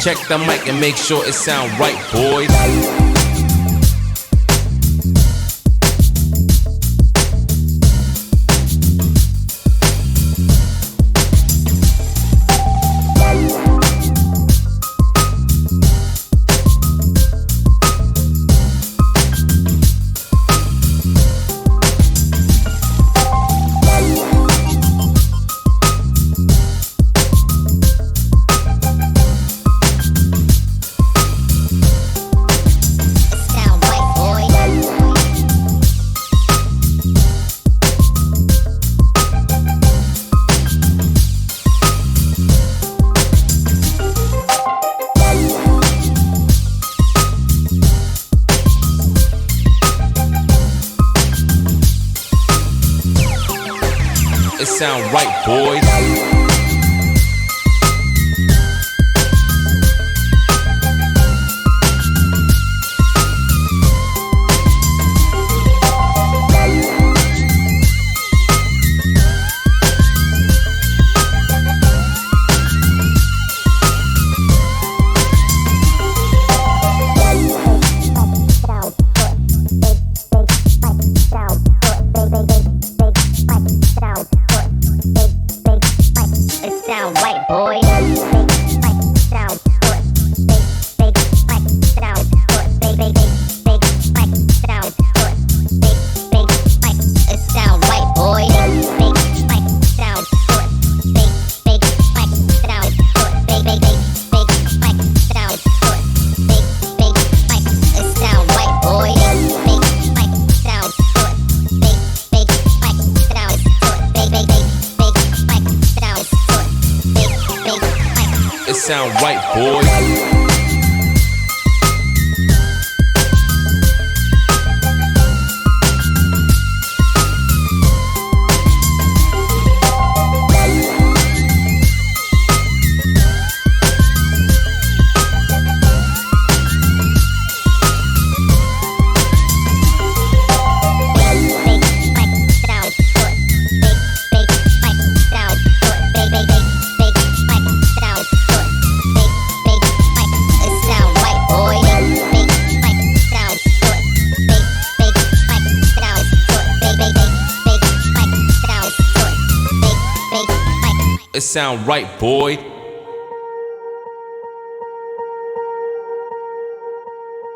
Check the mic and make sure it sound right, boys. It sound right, boys. It sound right, boys. It sound right, boy.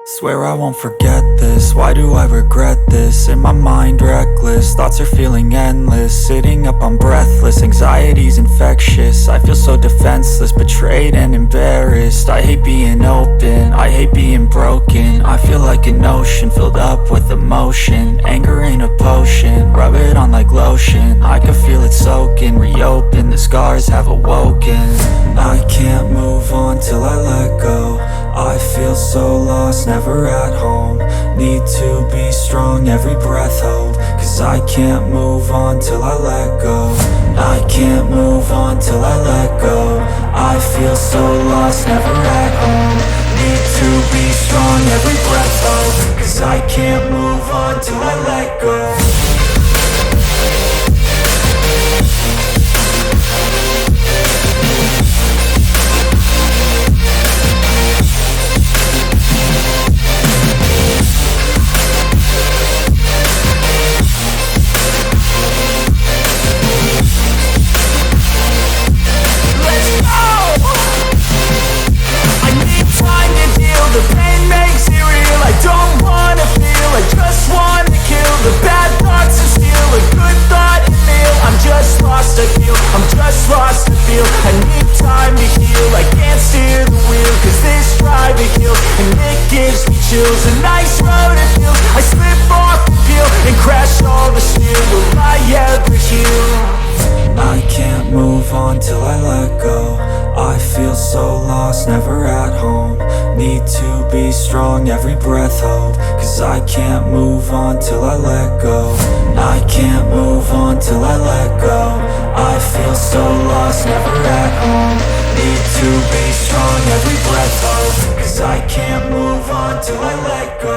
Swear I won't forget this, why do I regret this? In my mind reckless, thoughts are feeling endless. Sitting up I'm breathless, anxiety's infectious. I feel so defenseless, betrayed and embarrassed. I hate being open, I hate being broken. I feel like an ocean filled up with emotion. Anger ain't a potion, rub it on like lotion. I can feel it soaking, reopen, the scars have awoken. I can't move on till I let go. I feel so lost, never at home. Need to be strong, every breath hold. Cause I can't move on till I let go. I can't move on till I let go. I feel so lost, never at home. Need to be strong, every breath hold. Cause I can't move on till I let go. A nice road it feels. I slip off the peel and crash all the steel. Will I ever heal? I can't move on till I let go. I feel so lost, never at home. Need to be strong, every breath hold. Cause I can't move on till I let go. I can't move on till I let go. I feel so lost, never at home. Need to be strong, every breath hold. Cause I can't move on till I let go.